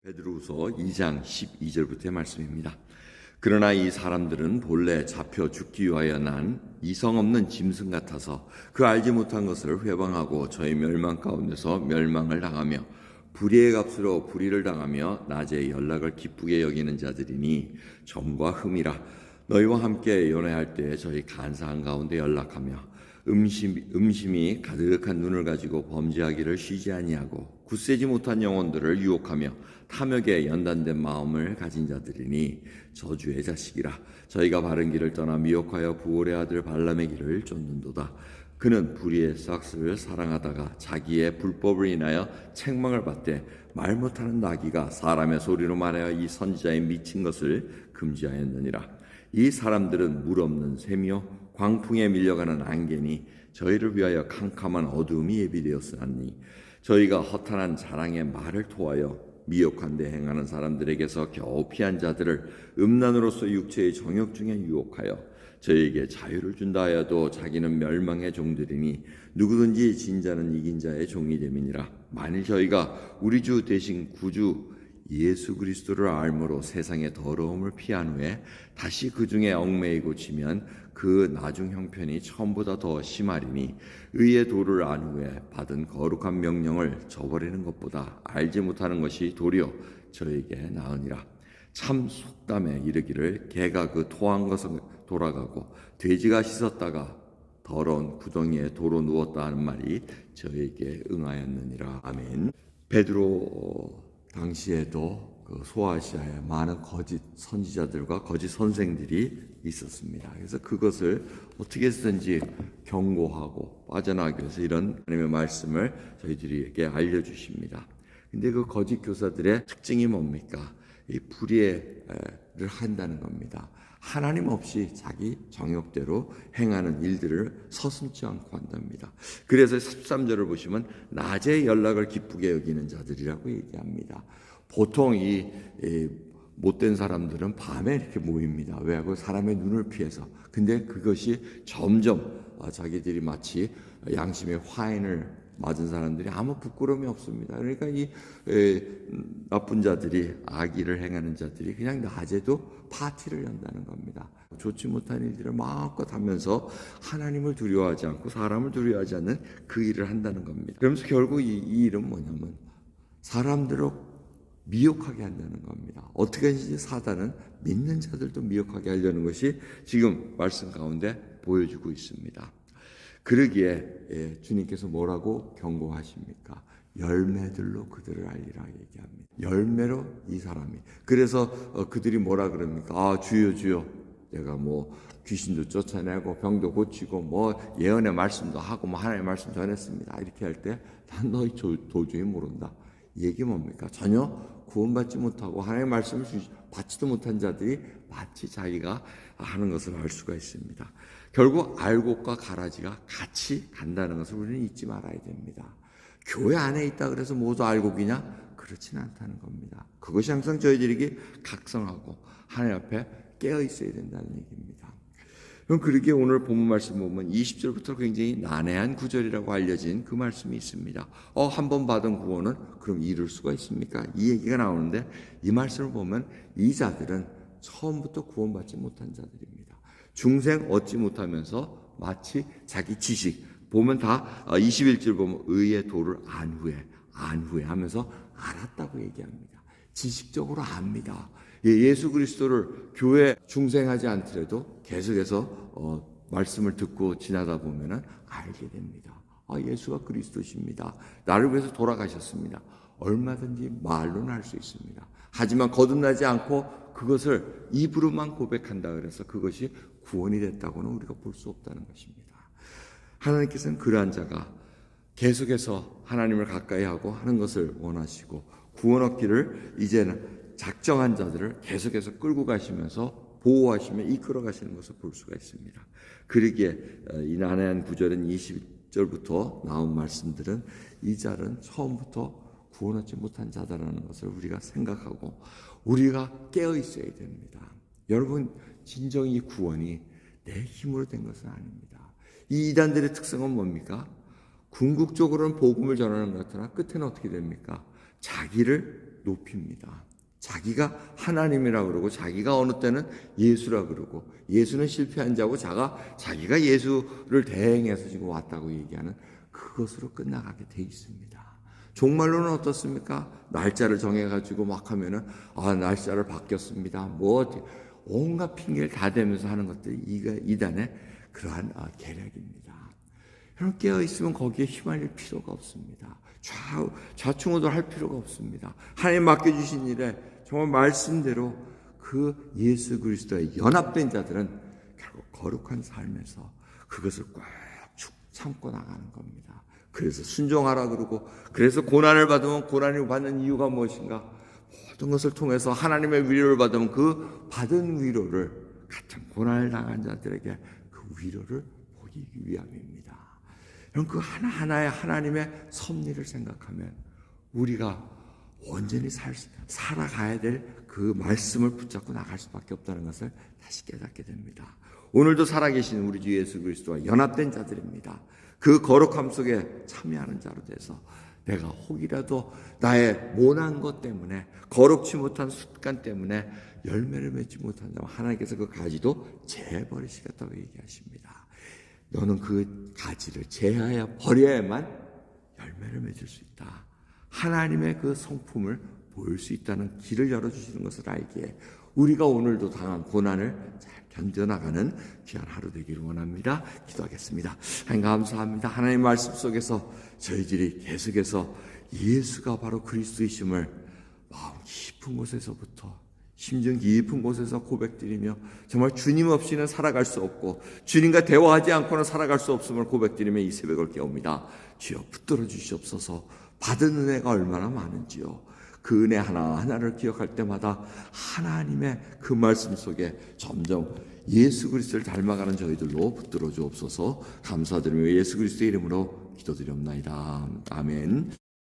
베드로후서 2장 12절부터의 말씀입니다. 그러나 이 사람들은 본래 잡혀 죽기 위하여 난 이성 없는 짐승 같아서 그 알지 못한 것을 회방하고 저희 멸망 가운데서 멸망을 당하며 불의의 값으로 불의를 당하며 낮에 연락을 기쁘게 여기는 자들이니 점과 흠이라. 너희와 함께 연애할 때 저희 간사한 가운데 연락하며 음심이 가득한 눈을 가지고 범죄하기를 쉬지 아니하고 굳세지 못한 영혼들을 유혹하며 탐욕에 연단된 마음을 가진 자들이니 저주의 자식이라. 저희가 바른 길을 떠나 미혹하여 부올의 아들 발람의 길을 쫓는도다. 그는 불의의 싹스를 사랑하다가 자기의 불법을 인하여 책망을 받되 말 못하는 나귀가 사람의 소리로 말하여 이 선지자의 미친 것을 금지하였느니라. 이 사람들은 물 없는 샘이요 광풍에 밀려가는 안개니 저희를 위하여 캄캄한 어두움이 예비되었으니 저희가 허탄한 자랑의 말을 토하여 미혹한 데 행하는 사람들에게서 겨우 피한 자들을 음란으로서 육체의 정욕 중에 유혹하여 저희에게 자유를 준다 하여도 자기는 멸망의 종들이니 누구든지 진 자는 이긴 자의 종이 됨이니라. 만일 저희가 우리 주 대신 구주 예수 그리스도를 알므로 세상의 더러움을 피한 후에 다시 그 중에 얽매이고 지면 그 나중 형편이 처음보다 더 심하리니 의의 도를 안 후에 받은 거룩한 명령을 저버리는 것보다 알지 못하는 것이 도리어 저에게 나으니라. 참 속담에 이르기를 개가 그 토한 것을 돌아가고 돼지가 씻었다가 더러운 구덩이에 도로 누웠다 하는 말이 저에게 응하였느니라. 아멘. 베드로 당시에도 그 소아시아에 많은 거짓 선지자들과 거짓 선생들이 있었습니다. 그래서 그것을 어떻게 해서든지 경고하고 빠져나가기 위해서 이런 하나님의 말씀을 저희들에게 알려주십니다. 근데 그 거짓 교사들의 특징이 뭡니까? 이 불의를 한다는 겁니다. 하나님 없이 자기 정욕대로 행하는 일들을 서슴지 않고 한답니다. 그래서 13절을 보시면 낮에 연락을 기쁘게 여기는 자들이라고 얘기합니다. 보통 이 못된 사람들은 밤에 이렇게 모입니다. 왜? 그 사람의 눈을 피해서. 근데 그것이 점점 자기들이 마치 양심의 화인을 맞은 사람들이 아무 부끄러움이 없습니다. 그러니까 이 나쁜 자들이, 악의를 행하는 자들이 그냥 낮에도 파티를 연다는 겁니다. 좋지 못한 일들을 마음껏 하면서 하나님을 두려워하지 않고 사람을 두려워하지 않는 그 일을 한다는 겁니다. 그러면서 결국 이 일은 뭐냐면 사람들을 미혹하게 한다는 겁니다. 어떻게 하든지 사단은 믿는 자들도 미혹하게 하려는 것이 지금 말씀 가운데 보여주고 있습니다. 그러기에 주님께서 뭐라고 경고하십니까? 열매들로 그들을 알리라 얘기합니다. 열매로 이 사람이. 그래서 그들이 뭐라 그럽니까? 아, 주여 주여, 내가 뭐 귀신도 쫓아내고 병도 고치고 뭐 예언의 말씀도 하고 뭐 하나님의 말씀 전했습니다. 이렇게 할 때 난 너희 도저히 모른다. 얘기 뭡니까? 전혀 구원받지 못하고 하나님의 말씀을 받지도 못한 자들이 마치 자기가 하는 것을 알 수가 있습니다. 결국 알곡과 가라지가 같이 간다는 것을 우리는 잊지 말아야 됩니다. 교회 안에 있다 그래서 모두 알곡이냐? 그렇지는 않다는 겁니다. 그것이 항상 저희들에게 각성하고 하나님 앞에 깨어 있어야 된다는 얘기입니다. 그럼 그러기에 오늘 본문 말씀 보면 20절부터 굉장히 난해한 구절이라고 알려진 그 말씀이 있습니다. 한 번 받은 구원은 그럼 이룰 수가 있습니까? 이 얘기가 나오는데 이 말씀을 보면 이 자들은 처음부터 구원받지 못한 자들입니다. 중생 얻지 못하면서 마치 자기 지식 보면 다 21절 보면 의의 도를 안 후에 하면서 알았다고 얘기합니다. 지식적으로 압니다. 예수 그리스도를 교회 중생하지 않더라도 계속해서 말씀을 듣고 지나다 보면은 알게 됩니다. 예수가 그리스도십니다. 나를 위해서 돌아가셨습니다. 얼마든지 말로는 할 수 있습니다. 하지만 거듭나지 않고 그것을 입으로만 고백한다 그래서 그것이 구원이 됐다고는 우리가 볼 수 없다는 것입니다. 하나님께서는 그러한 자가 계속해서 하나님을 가까이 하고 하는 것을 원하시고 구원 얻기를 이제는 작정한 자들을 계속해서 끌고 가시면서 보호하시며 이끌어 가시는 것을 볼 수가 있습니다. 그러기에 이 난해한 구절은 20절부터 나온 말씀들은 이 자는 처음부터 구원 얻지 못한 자다라는 것을 우리가 생각하고 우리가 깨어 있어야 됩니다. 여러분, 진정 이 구원이 내 힘으로 된 것은 아닙니다. 이 이단들의 특성은 뭡니까? 궁극적으로는 복음을 전하는 것 같으나 끝에는 어떻게 됩니까? 자기를 높입니다. 자기가 하나님이라 그러고 자기가 어느 때는 예수라 그러고 예수는 실패한 자고 자기가 예수를 대행해서 지금 왔다고 얘기하는 그것으로 끝나가게 돼 있습니다. 종말로는 어떻습니까? 날짜를 정해가지고 막 하면은 날짜를 바뀌었습니다. 온갖 핑계를 다 대면서 하는 것들이 이단의 그러한 계략입니다. 여러분 깨어있으면 거기에 휘말릴 필요가 없습니다. 좌충우돌 할 필요가 없습니다. 하나님 맡겨주신 일에 정말 말씀대로 그 예수 그리스도에 연합된 자들은 결국 거룩한 삶에서 그것을 꼭 참고 나가는 겁니다. 그래서 순종하라 그러고, 그래서 고난을 받으면 고난을 받는 이유가 무엇인가? 모든 것을 통해서 하나님의 위로를 받으면 그 받은 위로를 같은 고난을 당한 자들에게 그 위로를 보이기 위함입니다. 여러분 그 하나하나의 하나님의 섭리를 생각하면 우리가 온전히 살아가야 될 그 말씀을 붙잡고 나갈 수밖에 없다는 것을 다시 깨닫게 됩니다. 오늘도 살아계신 우리 주 예수 그리스도와 연합된 자들입니다. 그 거룩함 속에 참여하는 자로 돼서 내가 혹이라도 나의 모난 것 때문에 거룩치 못한 습관 때문에 열매를 맺지 못한다면 하나님께서 그 가지도 제버리시겠다고 얘기하십니다. 너는 그 가지를 제하여 버려야만 열매를 맺을 수 있다. 하나님의 그 성품을 보일 수 있다는 길을 열어주시는 것을 알기에 우리가 오늘도 당한 고난을 잘 견뎌나가는 귀한 하루 되기를 원합니다. 기도하겠습니다. 하나님 감사합니다. 하나님 말씀 속에서 저희들이 계속해서 예수가 바로 그리스도이심을 마음 깊은 곳에서부터 심정 깊은 곳에서 고백드리며 정말 주님 없이는 살아갈 수 없고 주님과 대화하지 않고는 살아갈 수 없음을 고백드리며 이 새벽을 깨웁니다. 주여 붙들어 주시옵소서. 받은 은혜가 얼마나 많은지요. 그 은혜 하나하나를 기억할 때마다 하나님의 그 말씀 속에 점점 예수 그리스도를 닮아가는 저희들로 붙들어 주옵소서. 감사드리며 예수 그리스도의 이름으로 기도드리옵나이다. 아멘.